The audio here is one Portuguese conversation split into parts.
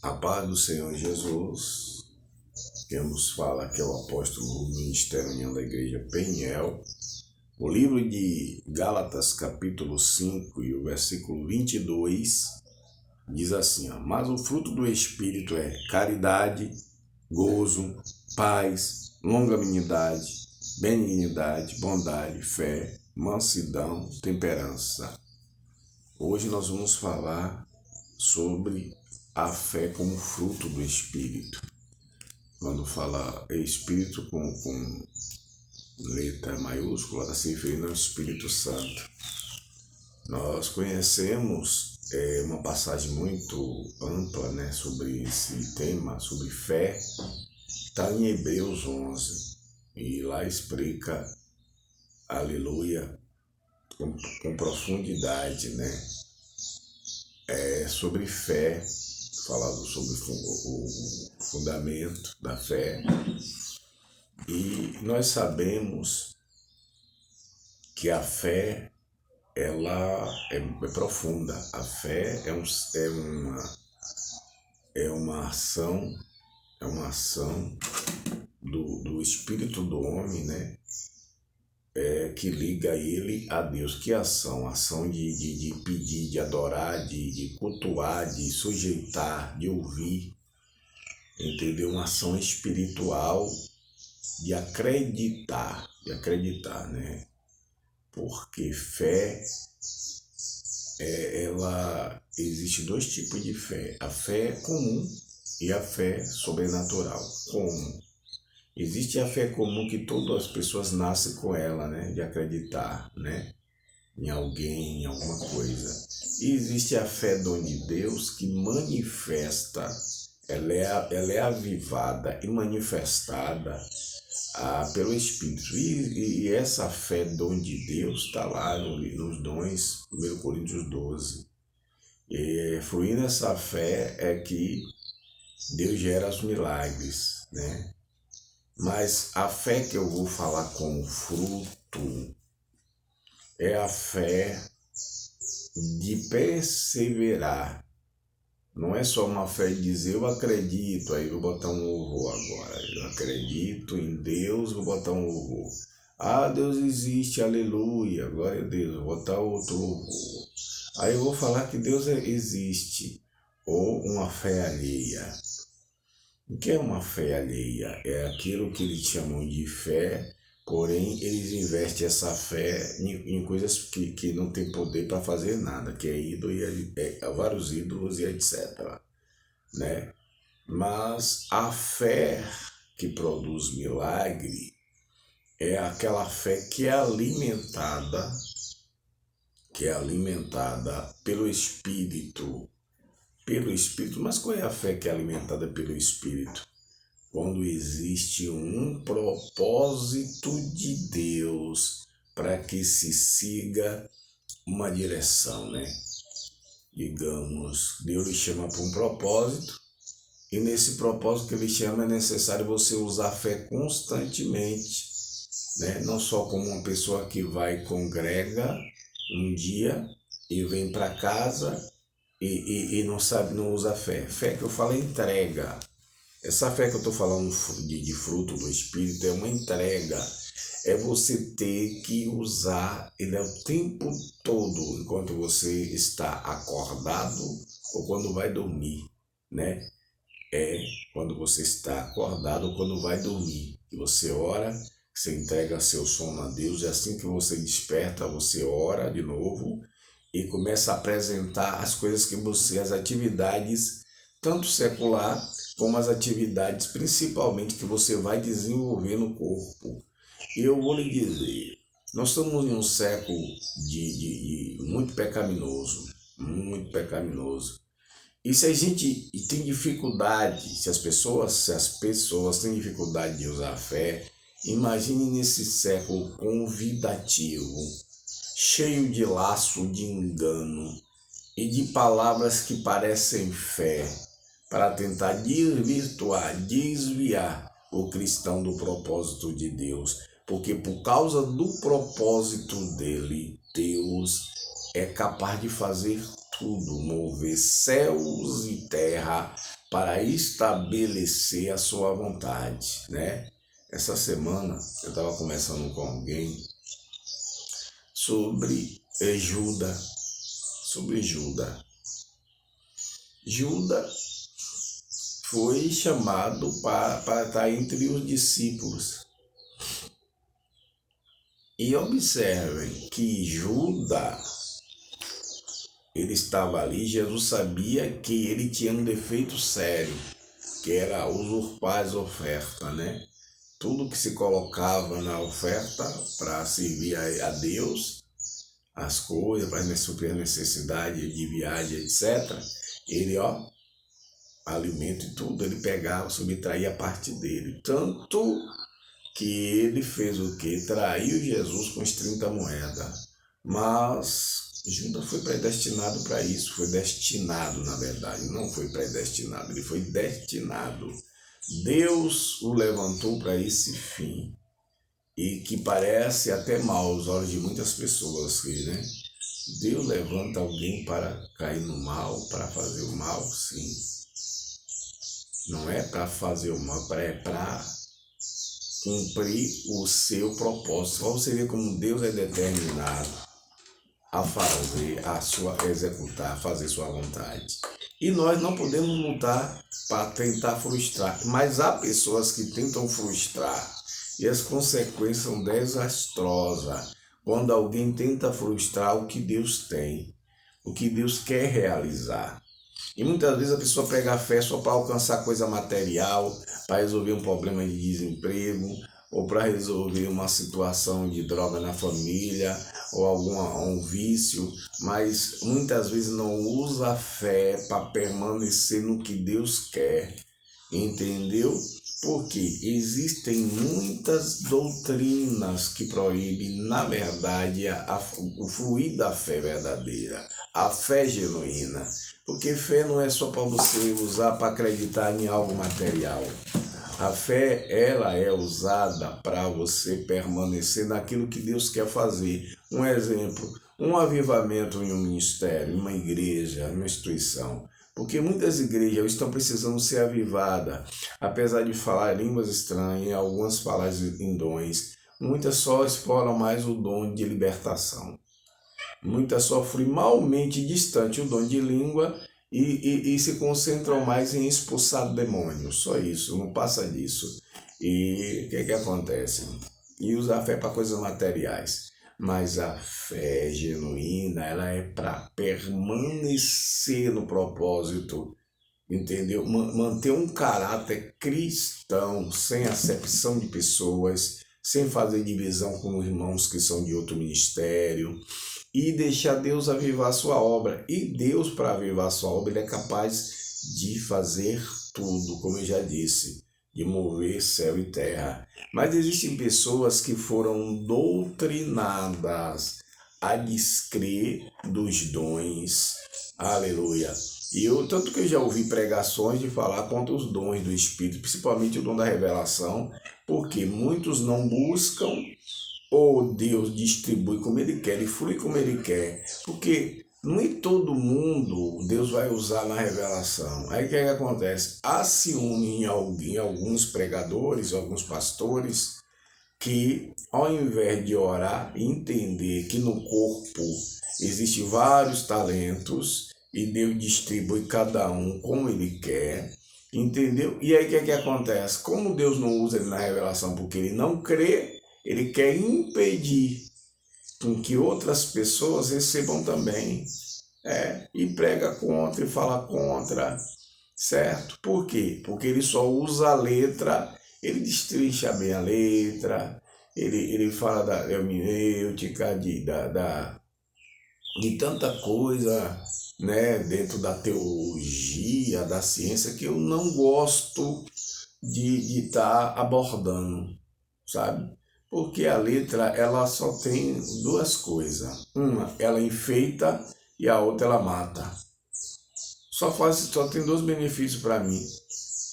A paz do Senhor Jesus, quem nos fala que é o apóstolo do Ministério União da Igreja Peniel. O livro de Gálatas, capítulo 5 e o versículo 22, diz assim, mas o fruto do Espírito é caridade, gozo, paz, longanimidade, benignidade, bondade, fé, mansidão, temperança. Hoje nós vamos falar sobre a fé como fruto do Espírito. Quando fala Espírito com letra maiúscula, está se referindo ao Espírito Santo. Nós conhecemos uma passagem muito ampla, sobre esse tema, sobre fé, está em Hebreus 11, e lá explica, aleluia, com profundidade, sobre fé, falado sobre o fundamento da fé. E nós sabemos que a fé, ela é profunda. A fé é uma ação do espírito do homem, que liga ele a Deus. Que ação? Ação de pedir, de adorar, de cultuar, de sujeitar, de ouvir, entendeu? Uma ação espiritual de acreditar, Porque fé, existe dois tipos de fé. A fé comum e a fé sobrenatural. Comum. Existe a fé comum que todas as pessoas nascem com ela, de acreditar, em alguém, em alguma coisa. E existe a fé dom de Deus que manifesta, ela é avivada e manifestada pelo Espírito. E essa fé dom de Deus está lá nos dons, 1 Coríntios 12. E fluindo essa fé é que Deus gera os milagres, Mas a fé que eu vou falar como fruto é a fé de perseverar. Não é só uma fé de dizer, eu acredito, aí vou botar um louvor agora. Eu acredito em Deus, vou botar um louvor. Deus existe, aleluia, glória a Deus, vou botar outro louvor. Aí eu vou falar que Deus existe, ou uma fé alheia. O que é uma fé alheia? É aquilo que eles chamam de fé, porém eles investem essa fé em coisas que não tem poder para fazer nada, que é ídolo, vários ídolos e etc. Mas a fé que produz milagre é aquela fé que é alimentada pelo Espírito. Mas qual é a fé que é alimentada pelo Espírito? Quando existe um propósito de Deus para que se siga uma direção, Digamos, Deus lhe chama para um propósito, e nesse propósito que ele chama é necessário você usar a fé constantemente, Não só como uma pessoa que vai e congrega um dia e vem para casa e não usa fé. Fé que eu falo é entrega. Essa fé que eu estou falando de fruto do Espírito é uma entrega. É você ter que usar ele o tempo todo, enquanto você está acordado ou quando vai dormir, Quando você está acordado ou quando vai dormir. E você ora, você entrega seu sono a Deus, e assim que você desperta, você ora de novo e começa a apresentar as coisas que as atividades, tanto secular como as atividades, principalmente, que você vai desenvolver no corpo. E eu vou lhe dizer, nós estamos em um século de muito pecaminoso, E se a gente tem dificuldade, se as pessoas têm dificuldade de usar a fé, imagine nesse século convidativo, cheio de laço de engano e de palavras que parecem fé, para tentar desviar o cristão do propósito de Deus. Porque por causa do propósito dele, Deus é capaz de fazer tudo, mover céus e terra para estabelecer a sua vontade, né? Essa semana eu estava conversando com alguém sobre Judas, sobre Judas. Judas foi chamado para estar entre os discípulos. E observem que Judas, ele estava ali, Jesus sabia que ele tinha um defeito sério, que era usurpar as ofertas, né? Tudo que se colocava na oferta para servir a Deus, as coisas, para suprir a necessidade de viagem, etc., ele, alimento e tudo, ele pegava, subtraía a parte dele. Tanto que ele fez o quê? Traiu Jesus com as 30 moedas. Mas Judas foi predestinado para isso, foi destinado, na verdade, não foi predestinado, ele foi destinado. Deus o levantou para esse fim, e que parece até mal aos olhos de muitas pessoas, né? Deus levanta alguém para cair no mal, para fazer o mal, sim. Não é para fazer o mal, é para cumprir o seu propósito. Para você ver como Deus é determinado a fazer, executar, fazer sua vontade. E nós não podemos lutar para tentar frustrar, mas há pessoas que tentam frustrar e as consequências são desastrosas quando alguém tenta frustrar o que Deus tem, o que Deus quer realizar. E muitas vezes a pessoa pega a fé só para alcançar coisa material, para resolver um problema de desemprego, ou para resolver uma situação de droga na família, ou um vício, mas muitas vezes não usa a fé para permanecer no que Deus quer, entendeu? Porque existem muitas doutrinas que proíbem, na verdade, o fluir da fé verdadeira, a fé genuína. Porque fé não é só para você usar para acreditar em algo material. A fé, ela é usada para você permanecer naquilo que Deus quer fazer. Um exemplo, um avivamento em um ministério, em uma igreja, em uma instituição. Porque muitas igrejas estão precisando ser avivadas, apesar de falar línguas estranhas, algumas falam em dons. Muitas só exploram mais o dom de libertação. Muitas sofrem malmente distante o dom de língua e se concentram mais em expulsar demônios. Só isso, não passa disso. E o que acontece? E usa a fé para coisas materiais. Mas a fé genuína, ela é para permanecer no propósito, entendeu? Manter um caráter cristão, sem acepção de pessoas, sem fazer divisão com os irmãos que são de outro ministério, e deixar Deus avivar a sua obra. E Deus, para avivar a sua obra, Ele é capaz de fazer tudo, como eu já disse, de mover céu e terra. Mas existem pessoas que foram doutrinadas a descrer dos dons. Aleluia. Tanto que eu já ouvi pregações de falar contra os dons do Espírito, principalmente o dom da revelação, porque muitos não buscam, ou Deus distribui como Ele quer e flui como Ele quer, porque nem todo mundo Deus vai usar na revelação. Aí o que acontece? Há ciúme em alguns pregadores, alguns pastores, que ao invés de orar e entender que no corpo existem vários talentos e Deus distribui cada um como Ele quer, entendeu? E aí o que acontece? Como Deus não usa ele na revelação porque Ele não crê, Ele quer impedir com que outras pessoas recebam também. E prega contra e fala contra, certo? Por quê? Porque ele só usa a letra, ele destrincha bem a letra, ele fala da hermenêutica, de tanta coisa, né, dentro da teologia, da ciência, que eu não gosto de estar abordando, sabe? Porque a letra, ela só tem duas coisas. Uma, ela enfeita, e a outra ela mata. Só tem dois benefícios para mim.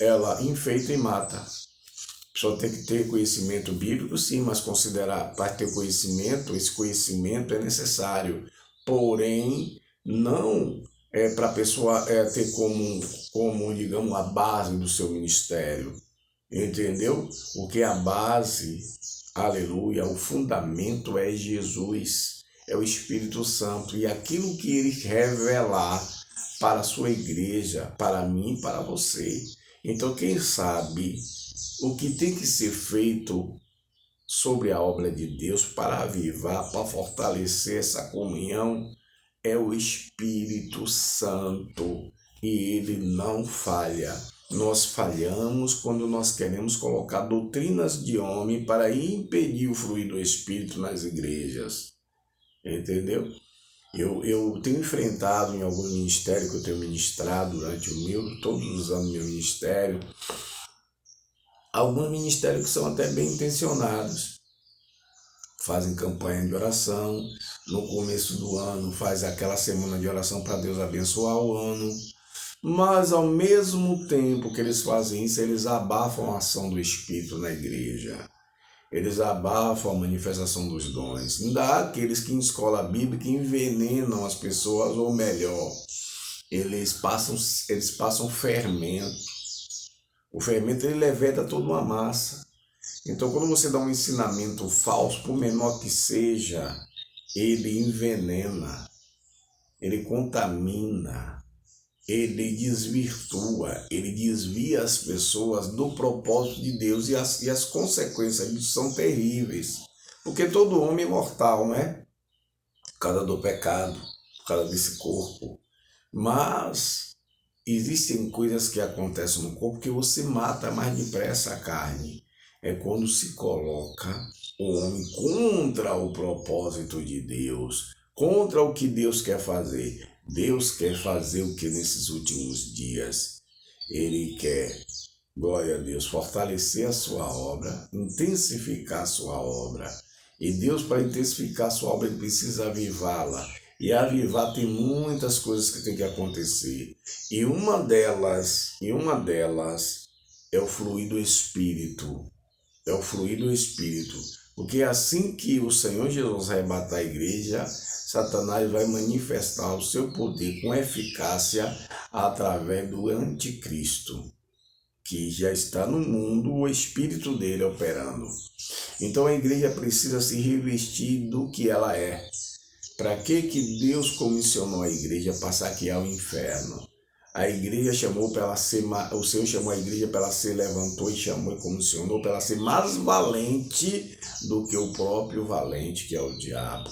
Ela enfeita e mata. Só tem que ter conhecimento bíblico, sim, mas considerar para ter conhecimento, esse conhecimento é necessário. Porém, não para a pessoa ter como, digamos, a base do seu ministério. Entendeu? Porque a base, aleluia, o fundamento é Jesus, é o Espírito Santo. E aquilo que ele revelar para a sua igreja, para mim, para você. Então, quem sabe o que tem que ser feito sobre a obra de Deus para avivar, para fortalecer essa comunhão, é o Espírito Santo. E ele não falha. Nós falhamos quando nós queremos colocar doutrinas de homem para impedir o fluir do Espírito nas igrejas. Entendeu? Eu tenho enfrentado em algum ministério que eu tenho ministrado durante todos os anos do meu ministério, alguns ministérios que são até bem intencionados. Fazem campanha de oração, no começo do ano faz aquela semana de oração para Deus abençoar o ano, mas ao mesmo tempo que eles fazem isso, eles abafam a ação do Espírito na igreja. Eles abafam a manifestação dos dons. Ainda há aqueles que em escola bíblica envenenam as pessoas, ou melhor, eles passam fermento. O fermento ele leveda toda uma massa. Então, quando você dá um ensinamento falso, por menor que seja, ele envenena, ele contamina, ele desvirtua, ele desvia as pessoas do propósito de Deus e as consequências disso são terríveis. Porque todo homem é mortal, né? Por causa do pecado, por causa desse corpo. Mas existem coisas que acontecem no corpo que você mata mais depressa a carne. É quando se coloca o homem contra o propósito de Deus, contra o que Deus quer fazer. Deus quer fazer o que nesses últimos dias? Ele quer, glória a Deus, fortalecer a sua obra, intensificar a sua obra. E Deus, para intensificar a sua obra, ele precisa avivá-la. E avivar tem muitas coisas que tem que acontecer. E uma delas é o fluir do Espírito. É o fluir do Espírito. Porque assim que o Senhor Jesus arrebatar a igreja, Satanás vai manifestar o seu poder com eficácia através do anticristo, que já está no mundo, o espírito dele operando. Então a igreja precisa se revestir do que ela é. Para que Deus comissionou a igreja para saquear o inferno? A igreja chamou para ela ser, o Senhor chamou a igreja para ela ser, levantou e chamou e comissionou para ela ser mais valente do que o próprio valente, que é o diabo.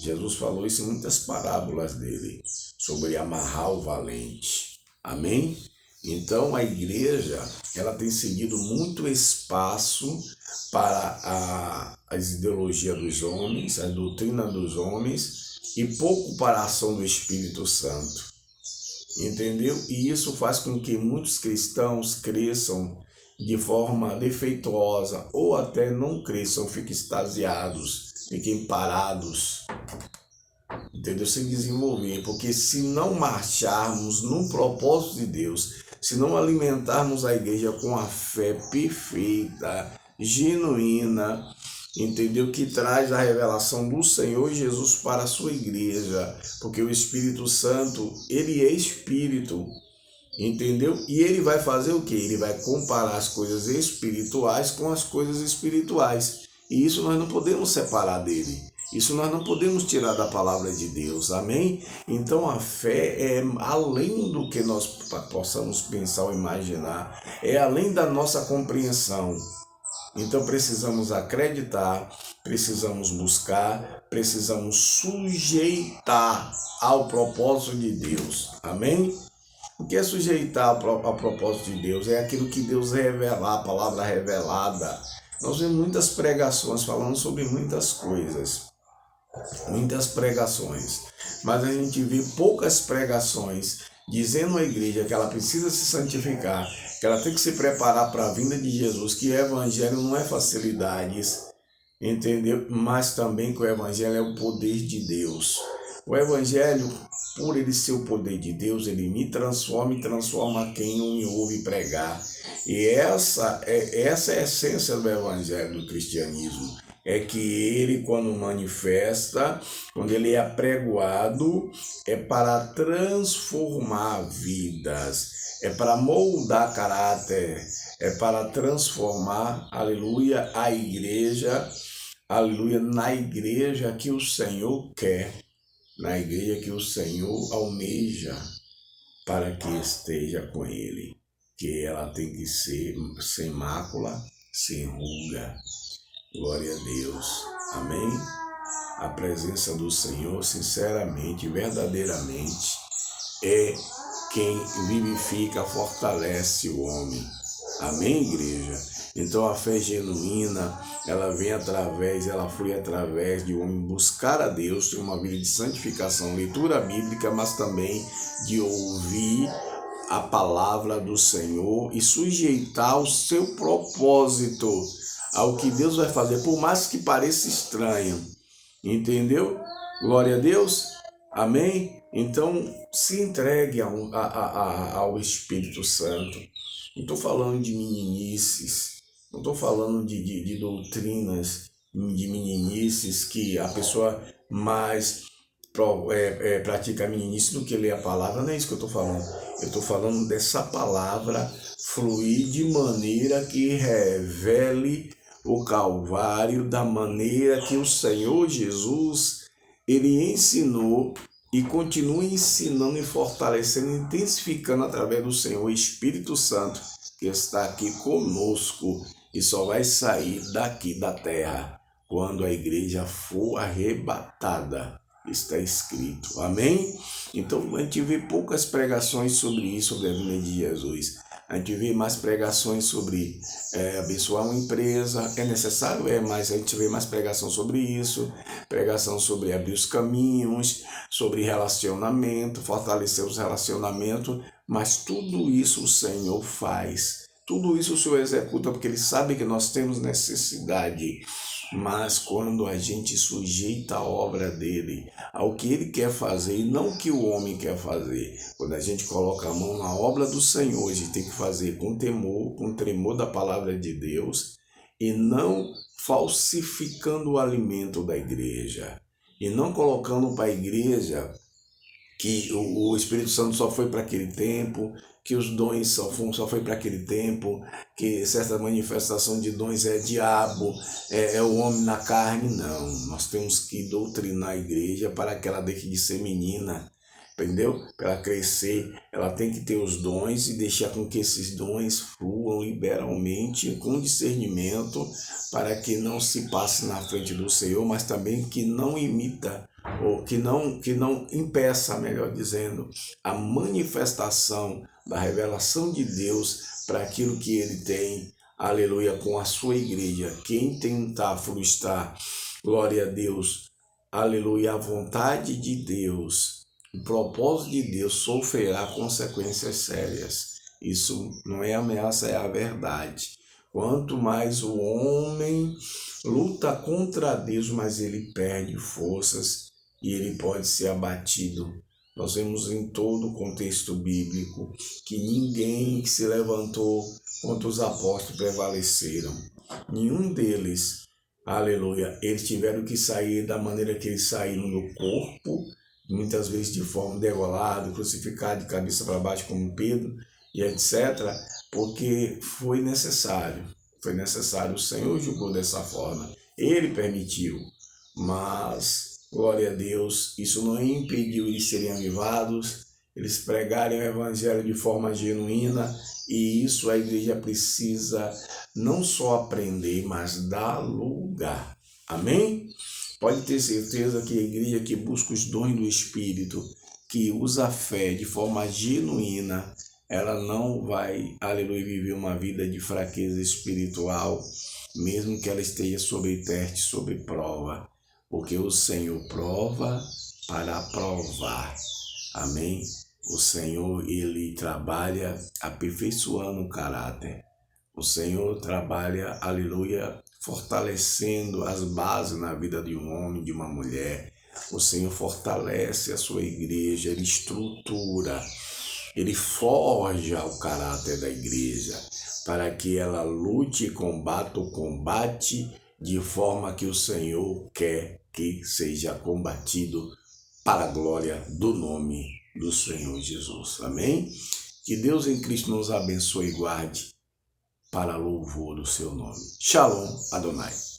Jesus falou isso em muitas parábolas dele, sobre amarrar o valente. Amém? Então a igreja, ela tem cedido muito espaço para as ideologias dos homens, a doutrina dos homens, e pouco para a ação do Espírito Santo. Entendeu? E isso faz com que muitos cristãos cresçam de forma defeituosa, ou até não cresçam, fiquem extasiados, fiquem parados, entendeu? Sem desenvolver, porque se não marcharmos no propósito de Deus, se não alimentarmos a igreja com a fé perfeita, genuína, entendeu? Que traz a revelação do Senhor Jesus para a sua igreja, porque o Espírito Santo, ele é Espírito, entendeu? E ele vai fazer o quê? Ele vai comparar as coisas espirituais com as coisas espirituais. E isso nós não podemos separar dele. Isso nós não podemos tirar da palavra de Deus. Amém? Então a fé é além do que nós possamos pensar ou imaginar. É além da nossa compreensão. Então precisamos acreditar, precisamos buscar, precisamos sujeitar ao propósito de Deus. Amém? O que é sujeitar ao propósito de Deus? É aquilo que Deus revelar, a palavra revelada. Nós vemos muitas pregações falando sobre muitas coisas, muitas pregações, mas a gente vê poucas pregações dizendo à igreja que ela precisa se santificar, que ela tem que se preparar para a vinda de Jesus, que o evangelho não é facilidades, entendeu? Mas também que o evangelho é o poder de Deus. O evangelho, por ele ser o poder de Deus, ele me transforma e transforma quem me ouve pregar. E essa é a essência do evangelho, do cristianismo. é que ele, quando manifesta, quando ele é apregoado, é para transformar vidas, é para moldar caráter, é para transformar, aleluia, a igreja, aleluia, na igreja que o Senhor quer, na igreja que o Senhor almeja para que esteja com ele, que ela tem que ser sem mácula, sem ruga. Glória a Deus. Amém? A presença do Senhor, sinceramente, verdadeiramente, é quem vivifica, fortalece o homem. Amém, igreja? Então a fé genuína, ela flui através de um homem buscar a Deus, ter uma vida de santificação, leitura bíblica, mas também de ouvir a palavra do Senhor e sujeitar o seu propósito ao que Deus vai fazer, por mais que pareça estranho. Entendeu? Glória a Deus. Amém? Então, se entregue ao Espírito Santo. Não estou falando de meninices, não estou falando de doutrinas, de meninices que a pessoa mais pratica a meninice do que lê a palavra. Não é isso que eu estou falando. Eu estou falando dessa palavra fluir de maneira que revele o Calvário, da maneira que o Senhor Jesus, ele ensinou e continua ensinando e fortalecendo, intensificando através do Senhor Espírito Santo, que está aqui conosco e só vai sair daqui da terra quando a igreja for arrebatada. Está escrito. Amém? Então a gente vê poucas pregações sobre isso, sobre a vinda de Jesus. A gente vê mais pregações sobre abençoar uma empresa. É necessário? Mas a gente vê mais pregação sobre isso. Pregação sobre abrir os caminhos, sobre relacionamento, fortalecer os relacionamentos. Mas tudo isso o Senhor faz. Tudo isso o Senhor executa porque Ele sabe que nós temos necessidade. Mas quando a gente sujeita a obra dele ao que ele quer fazer e não o que o homem quer fazer, quando a gente coloca a mão na obra do Senhor, a gente tem que fazer com temor, com tremor da palavra de Deus e não falsificando o alimento da igreja e não colocando para a igreja que o Espírito Santo só foi para aquele tempo, que os dons só foi para aquele tempo, que certa manifestação de dons é diabo, é o homem na carne. Não, nós temos que doutrinar a igreja para que ela deixe de ser menina, entendeu? Para ela crescer, ela tem que ter os dons e deixar com que esses dons fluam liberalmente, com discernimento, para que não se passe na frente do Senhor, mas também que não imita, ou que não impeça, melhor dizendo, a manifestação da revelação de Deus para aquilo que ele tem, aleluia, com a sua igreja. Quem tentar frustrar, glória a Deus, aleluia, a vontade de Deus, o propósito de Deus, sofrerá consequências sérias. Isso não é ameaça, é a verdade. Quanto mais o homem luta contra Deus, mais ele perde forças e ele pode ser abatido. Nós vemos em todo o contexto bíblico que ninguém que se levantou contra os apóstolos prevaleceram. Nenhum deles, aleluia, eles tiveram que sair da maneira que eles saíram do corpo, muitas vezes de forma degolada, crucificado de cabeça para baixo como Pedro e etc., porque foi necessário. Foi necessário, o Senhor julgou dessa forma, Ele permitiu, mas, glória a Deus, isso não impediu eles serem avivados, eles pregarem o Evangelho de forma genuína, e isso a igreja precisa não só aprender, mas dar lugar. Amém? Pode ter certeza que a igreja que busca os dons do Espírito, que usa a fé de forma genuína, ela não vai, aleluia, viver uma vida de fraqueza espiritual, mesmo que ela esteja sob teste, sob prova, porque o Senhor prova para provar. Amém? O Senhor, ele trabalha aperfeiçoando o caráter. O Senhor trabalha, aleluia, fortalecendo as bases na vida de um homem, de uma mulher. O Senhor fortalece a sua igreja, ele estrutura, ele forja o caráter da igreja para que ela lute e combata o combate de forma que o Senhor quer que seja combatido para a glória do nome do Senhor Jesus. Amém? Que Deus em Cristo nos abençoe e guarde para louvor do seu nome. Shalom Adonai.